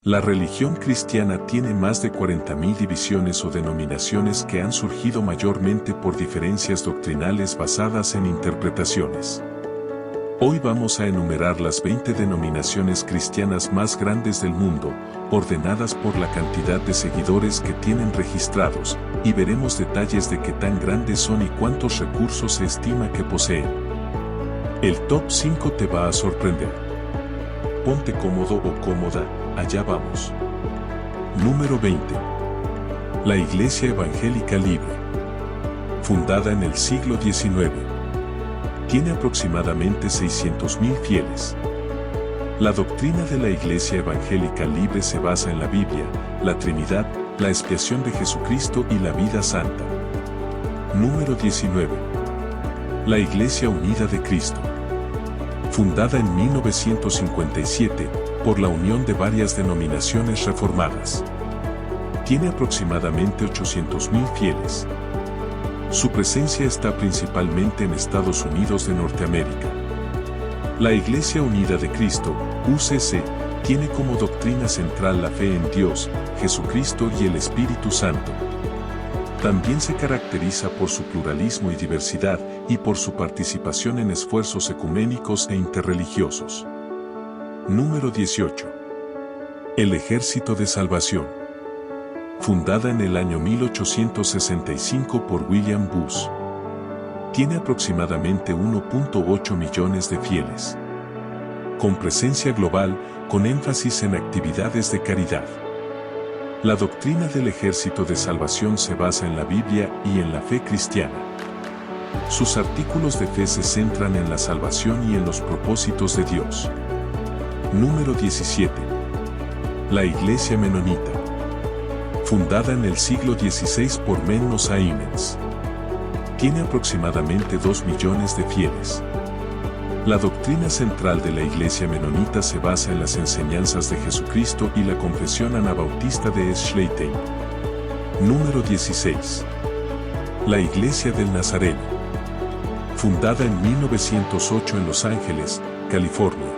La religión cristiana tiene más de 40.000 divisiones o denominaciones que han surgido mayormente por diferencias doctrinales basadas en interpretaciones. Hoy vamos a enumerar las 20 denominaciones cristianas más grandes del mundo, ordenadas por la cantidad de seguidores que tienen registrados, y veremos detalles de qué tan grandes son y cuántos recursos se estima que poseen. El top 5 te va a sorprender. Ponte cómodo o cómoda, allá vamos. Número 20. La Iglesia Evangélica Libre. Fundada en el siglo XIX. Tiene aproximadamente 600.000 fieles. La doctrina de la Iglesia Evangélica Libre se basa en la Biblia, la Trinidad, la expiación de Jesucristo y la vida santa. Número 19. La Iglesia Unida de Cristo. Fundada en 1957, por la unión de varias denominaciones reformadas. Tiene aproximadamente 800.000 fieles. Su presencia está principalmente en Estados Unidos de Norteamérica. La Iglesia Unida de Cristo, UCC, tiene como doctrina central la fe en Dios, Jesucristo y el Espíritu Santo. También se caracteriza por su pluralismo y diversidad, y por su participación en esfuerzos ecuménicos e interreligiosos. Número 18. El Ejército de Salvación. Fundada en el año 1865 por William Bush. Tiene aproximadamente 1.8 millones de fieles. Con presencia global, con énfasis en actividades de caridad. La doctrina del Ejército de Salvación se basa en la Biblia y en la fe cristiana. Sus artículos de fe se centran en la salvación y en los propósitos de Dios. Número 17. La Iglesia Menonita. Fundada en el siglo XVI por Menno Simons. Tiene aproximadamente 2 millones de fieles. La doctrina central de la Iglesia Menonita se basa en las enseñanzas de Jesucristo y la confesión anabautista de Schlatten. Número 16. La Iglesia del Nazareno. Fundada en 1908 en Los Ángeles, California.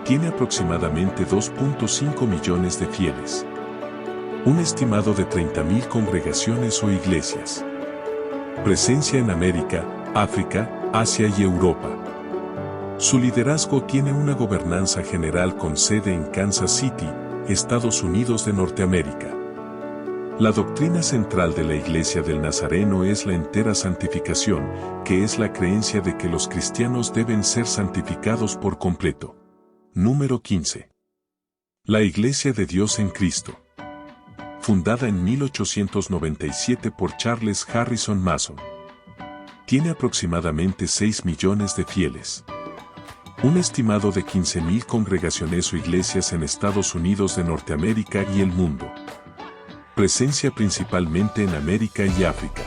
Tiene aproximadamente 2.5 millones de fieles. Un estimado de 30.000 congregaciones o iglesias. Presencia en América, África, Asia y Europa. Su liderazgo tiene una gobernanza general con sede en Kansas City, Estados Unidos de Norteamérica. La doctrina central de la Iglesia del Nazareno es la entera santificación, que es la creencia de que los cristianos deben ser santificados por completo. Número 15. La Iglesia de Dios en Cristo. Fundada en 1897 por Charles Harrison Mason. Tiene aproximadamente 6 millones de fieles. Un estimado de 15.000 congregaciones o iglesias en Estados Unidos de Norteamérica y el mundo. Presencia principalmente en América y África.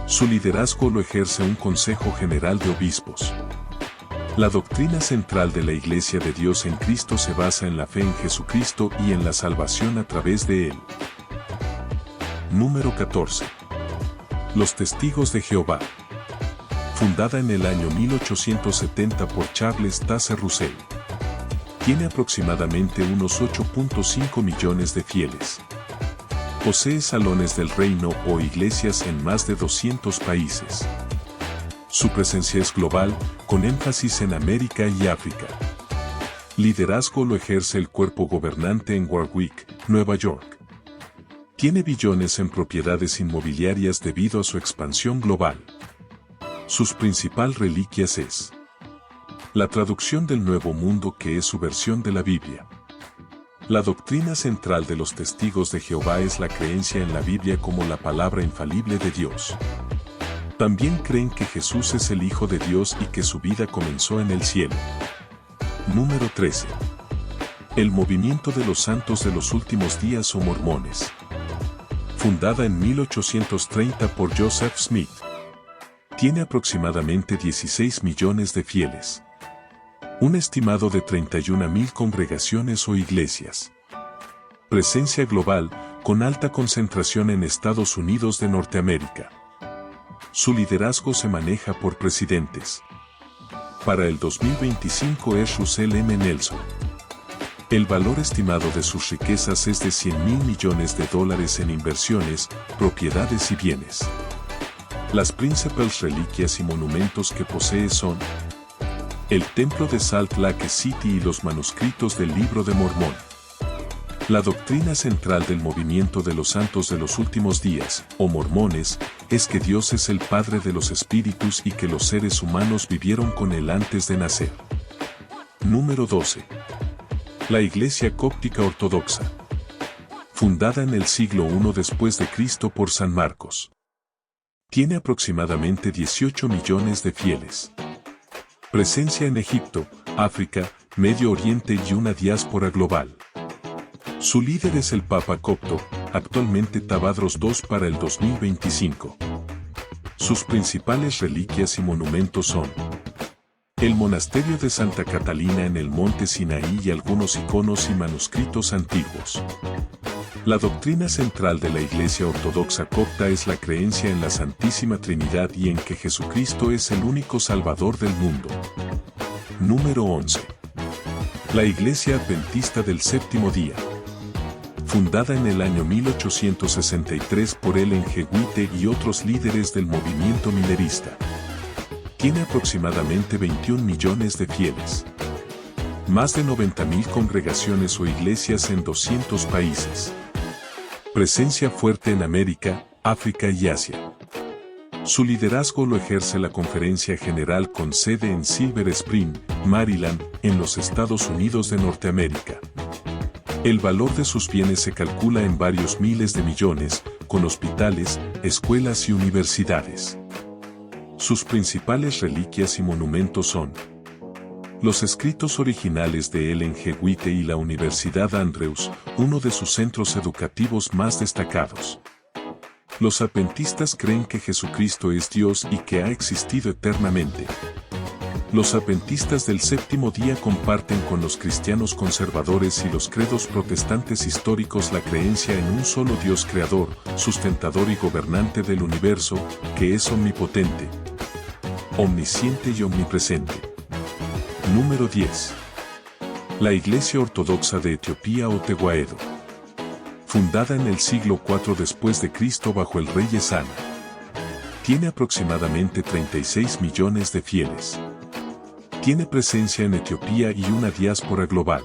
Su liderazgo lo ejerce un Consejo General de Obispos. La doctrina central de la Iglesia de Dios en Cristo se basa en la fe en Jesucristo y en la salvación a través de Él. Número 14. Los Testigos de Jehová. Fundada en el año 1870 por Charles Taze Russell. Tiene aproximadamente unos 8.5 millones de fieles. Posee salones del reino o iglesias en más de 200 países. Su presencia es global, con énfasis en América y África. Liderazgo lo ejerce el cuerpo gobernante en Warwick, Nueva York. Tiene billones en propiedades inmobiliarias debido a su expansión global. Sus principal reliquias es la traducción del Nuevo Mundo, que es su versión de la Biblia. La doctrina central de los Testigos de Jehová es la creencia en la Biblia como la palabra infalible de Dios. También creen que Jesús es el Hijo de Dios y que su vida comenzó en el cielo. Número 13. El Movimiento de los Santos de los Últimos Días o Mormones. Fundada en 1830 por Joseph Smith. Tiene aproximadamente 16 millones de fieles. Un estimado de 31.000 congregaciones o iglesias. Presencia global, con alta concentración en Estados Unidos de Norteamérica. Su liderazgo se maneja por presidentes. Para el 2025 es Russell M. Nelson. El valor estimado de sus riquezas es de $100.000 millones en inversiones, propiedades y bienes. Las principales reliquias y monumentos que posee son el Templo de Salt Lake City y los manuscritos del Libro de Mormón. La doctrina central del movimiento de los santos de los últimos días, o mormones, es que Dios es el Padre de los espíritus y que los seres humanos vivieron con Él antes de nacer. Número 12. La Iglesia Cóptica Ortodoxa. Fundada en el siglo I después de Cristo por San Marcos. Tiene aproximadamente 18 millones de fieles. Presencia en Egipto, África, Medio Oriente y una diáspora global. Su líder es el Papa Copto, actualmente Tavadros II para el 2025. Sus principales reliquias y monumentos son el monasterio de Santa Catalina en el monte Sinaí y algunos iconos y manuscritos antiguos. La doctrina central de la Iglesia Ortodoxa Copta es la creencia en la Santísima Trinidad y en que Jesucristo es el único Salvador del mundo. Número 11. La Iglesia Adventista del Séptimo Día. Fundada en el año 1863 por Ellen G. White y otros líderes del movimiento milerista. Tiene aproximadamente 21 millones de fieles. Más de 90.000 congregaciones o iglesias en 200 países. Presencia fuerte en América, África y Asia. Su liderazgo lo ejerce la Conferencia General con sede en Silver Spring, Maryland, en los Estados Unidos de Norteamérica. El valor de sus bienes se calcula en varios miles de millones, con hospitales, escuelas y universidades. Sus principales reliquias y monumentos son los escritos originales de Ellen G. White y la Universidad Andrews, uno de sus centros educativos más destacados. Los adventistas creen que Jesucristo es Dios y que ha existido eternamente. Los adventistas del séptimo día comparten con los cristianos conservadores y los credos protestantes históricos la creencia en un solo Dios creador, sustentador y gobernante del universo, que es omnipotente, omnisciente y omnipresente. Número 10. La Iglesia Ortodoxa de Etiopía o Tewahedo. Fundada en el siglo IV después de Cristo bajo el rey Esana. Tiene aproximadamente 36 millones de fieles. Tiene presencia en Etiopía y una diáspora global.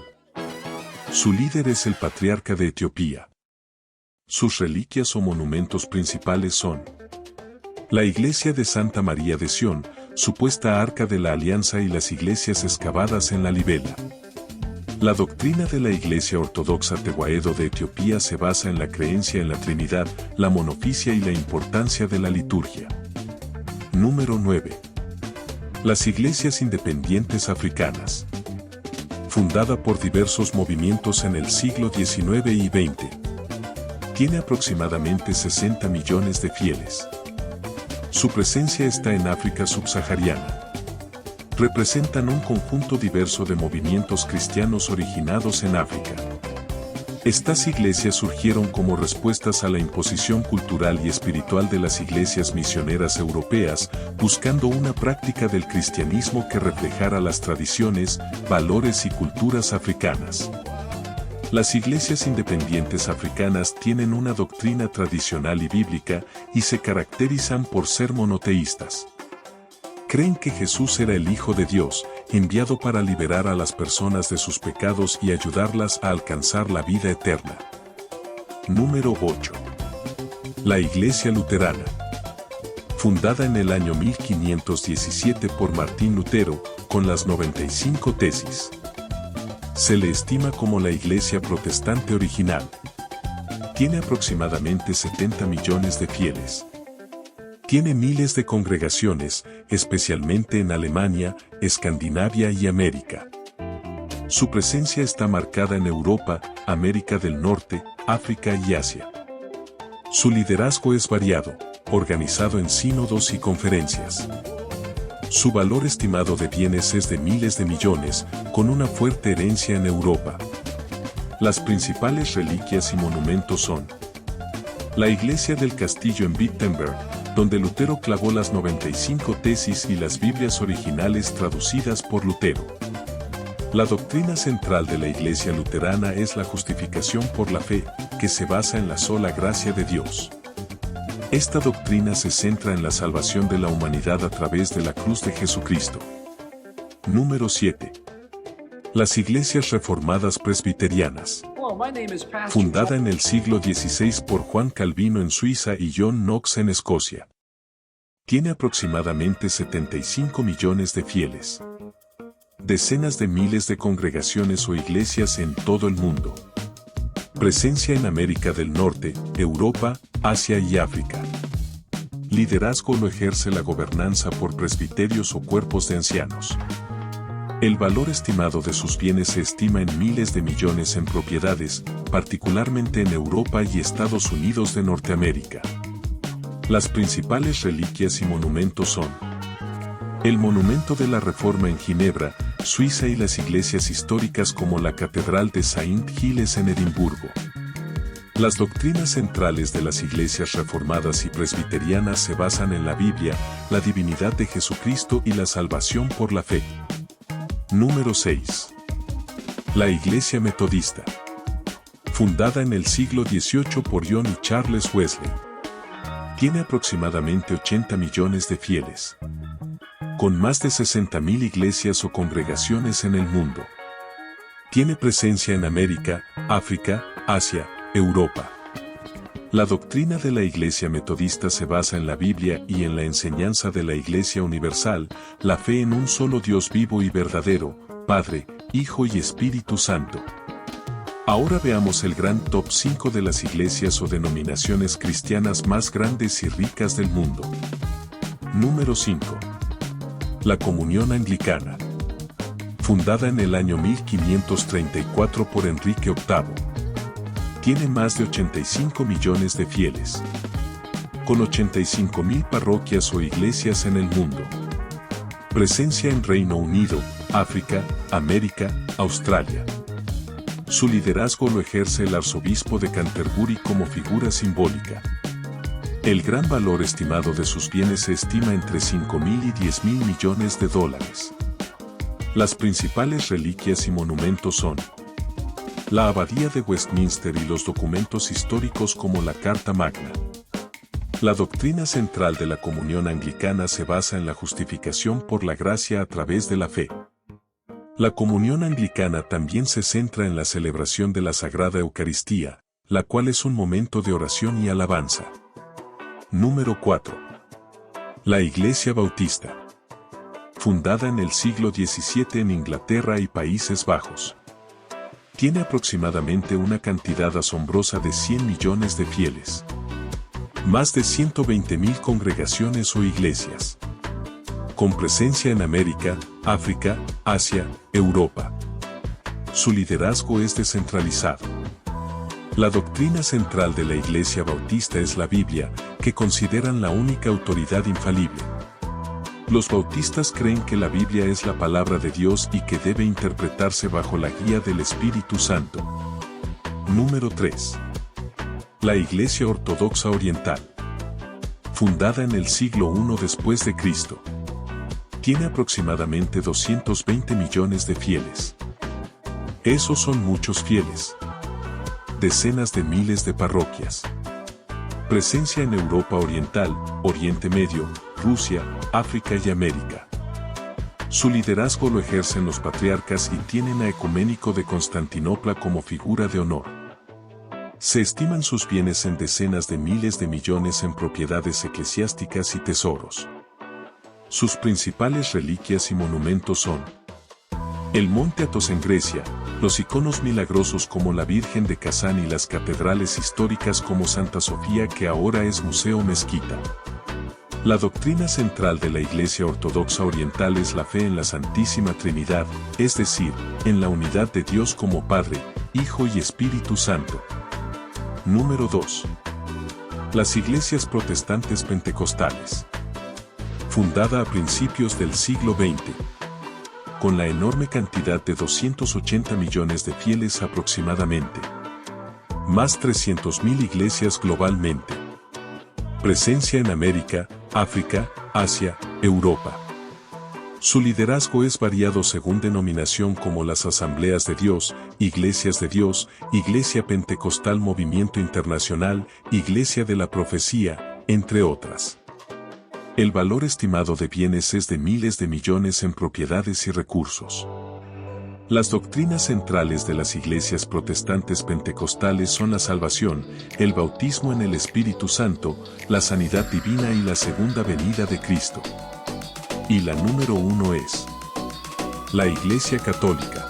Su líder es el Patriarca de Etiopía. Sus reliquias o monumentos principales son la Iglesia de Santa María de Sión, supuesta Arca de la Alianza y las iglesias excavadas en la Libela. La doctrina de la Iglesia Ortodoxa Tewahedo de Etiopía se basa en la creencia en la Trinidad, la monoficia y la importancia de la liturgia. Número 9. Las iglesias independientes africanas. Fundada por diversos movimientos en el siglo XIX y XX. Tiene aproximadamente 60 millones de fieles. Su presencia está en África subsahariana. Representan un conjunto diverso de movimientos cristianos originados en África. Estas iglesias surgieron como respuestas a la imposición cultural y espiritual de las iglesias misioneras europeas, buscando una práctica del cristianismo que reflejara las tradiciones, valores y culturas africanas. Las iglesias independientes africanas tienen una doctrina tradicional y bíblica y se caracterizan por ser monoteístas. Creen que Jesús era el Hijo de Dios, enviado para liberar a las personas de sus pecados y ayudarlas a alcanzar la vida eterna. Número 8. La Iglesia Luterana. Fundada en el año 1517 por Martín Lutero, con las 95 tesis. Se le estima como la iglesia protestante original. Tiene aproximadamente 70 millones de fieles. Tiene miles de congregaciones, especialmente en Alemania, Escandinavia y América. Su presencia está marcada en Europa, América del Norte, África y Asia. Su liderazgo es variado, organizado en sínodos y conferencias. Su valor estimado de bienes es de miles de millones, con una fuerte herencia en Europa. Las principales reliquias y monumentos son la iglesia del castillo en Wittenberg, donde Lutero clavó las 95 tesis y las Biblias originales traducidas por Lutero. La doctrina central de la Iglesia luterana es la justificación por la fe, que se basa en la sola gracia de Dios. Esta doctrina se centra en la salvación de la humanidad a través de la cruz de Jesucristo. Número 7. Las Iglesias Reformadas Presbiterianas. Fundada en el siglo XVI por Juan Calvino en Suiza y John Knox en Escocia. Tiene aproximadamente 75 millones de fieles. Decenas de miles de congregaciones o iglesias en todo el mundo. Presencia en América del Norte, Europa, Asia y África. Liderazgo lo ejerce la gobernanza por presbiterios o cuerpos de ancianos. El valor estimado de sus bienes se estima en miles de millones en propiedades, particularmente en Europa y Estados Unidos de Norteamérica. Las principales reliquias y monumentos son el Monumento de la Reforma en Ginebra, Suiza y las iglesias históricas como la Catedral de Saint Giles en Edimburgo. Las doctrinas centrales de las iglesias reformadas y presbiterianas se basan en la Biblia, la divinidad de Jesucristo y la salvación por la fe. Número 6. La Iglesia Metodista. Fundada en el siglo XVIII por John y Charles Wesley. Tiene aproximadamente 80 millones de fieles. Con más de 60.000 iglesias o congregaciones en el mundo. Tiene presencia en América, África, Asia, Europa. La doctrina de la Iglesia Metodista se basa en la Biblia y en la enseñanza de la Iglesia Universal, la fe en un solo Dios vivo y verdadero, Padre, Hijo y Espíritu Santo. Ahora veamos el gran top 5 de las iglesias o denominaciones cristianas más grandes y ricas del mundo. Número 5. La Comunión Anglicana. Fundada en el año 1534 por Enrique VIII. Tiene más de 85 millones de fieles. Con 85.000 parroquias o iglesias en el mundo. Presencia en Reino Unido, África, América, Australia. Su liderazgo lo ejerce el arzobispo de Canterbury como figura simbólica. El gran valor estimado de sus bienes se estima entre 5.000 y 10.000 millones de dólares. Las principales reliquias y monumentos son la Abadía de Westminster y los documentos históricos como la Carta Magna. La doctrina central de la comunión anglicana se basa en la justificación por la gracia a través de la fe. La comunión anglicana también se centra en la celebración de la Sagrada Eucaristía, la cual es un momento de oración y alabanza. Número 4. La Iglesia Bautista. Fundada en el siglo XVII en Inglaterra y Países Bajos. Tiene aproximadamente una cantidad asombrosa de 100 millones de fieles. Más de 120.000 congregaciones o iglesias. Con presencia en América, África, Asia, Europa. Su liderazgo es descentralizado. La doctrina central de la Iglesia Bautista es la Biblia, que consideran la única autoridad infalible. Los bautistas creen que la Biblia es la palabra de Dios y que debe interpretarse bajo la guía del Espíritu Santo. Número 3. La Iglesia Ortodoxa Oriental. Fundada en el siglo I después de Cristo. Tiene aproximadamente 220 millones de fieles. Esos son muchos fieles. Decenas de miles de parroquias. Presencia en Europa Oriental, Oriente Medio, Rusia, África y América. Su liderazgo lo ejercen los patriarcas y tienen a Ecuménico de Constantinopla como figura de honor. Se estiman sus bienes en decenas de miles de millones en propiedades eclesiásticas y tesoros. Sus principales reliquias y monumentos son el Monte Athos en Grecia, los iconos milagrosos como la Virgen de Kazán y las catedrales históricas como Santa Sofía que ahora es Museo Mezquita. La doctrina central de la Iglesia Ortodoxa Oriental es la fe en la Santísima Trinidad, es decir, en la unidad de Dios como Padre, Hijo y Espíritu Santo. Número 2. Las Iglesias Protestantes Pentecostales. Fundada a principios del siglo XX. Con la enorme cantidad de 280 millones de fieles aproximadamente. Más 300.000 iglesias globalmente. Presencia en América, África, Asia, Europa. Su liderazgo es variado según denominación como las Asambleas de Dios, Iglesias de Dios, Iglesia Pentecostal Movimiento Internacional, Iglesia de la Profecía, entre otras. El valor estimado de bienes es de miles de millones en propiedades y recursos. Las doctrinas centrales de las iglesias protestantes pentecostales son la salvación, el bautismo en el Espíritu Santo, la sanidad divina y la segunda venida de Cristo. Y la número 1 es la Iglesia Católica.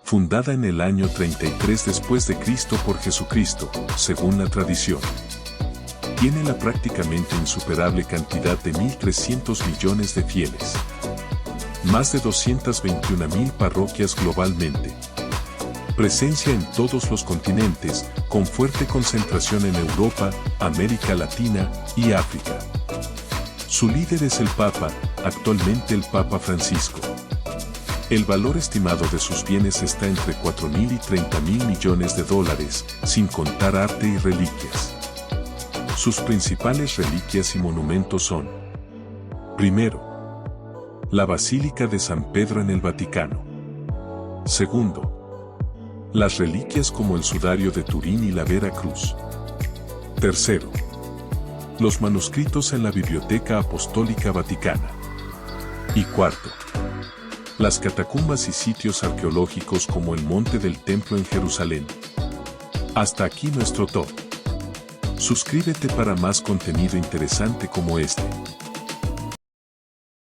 Fundada en el año 33 después de Cristo por Jesucristo, según la tradición. Tiene la prácticamente insuperable cantidad de 1.300 millones de fieles. Más de 221.000 parroquias globalmente. Presencia en todos los continentes, con fuerte concentración en Europa, América Latina y África. Su líder es el Papa, actualmente el Papa Francisco. El valor estimado de sus bienes está entre 4.000 y 30.000 millones de dólares, sin contar arte y reliquias. Sus principales reliquias y monumentos son: primero, la Basílica de San Pedro en el Vaticano. Segundo, las reliquias como el sudario de Turín y la Vera Cruz. Tercero, los manuscritos en la Biblioteca Apostólica Vaticana. Y cuarto, las catacumbas y sitios arqueológicos como el Monte del Templo en Jerusalén. Hasta aquí nuestro top. Suscríbete para más contenido interesante como este.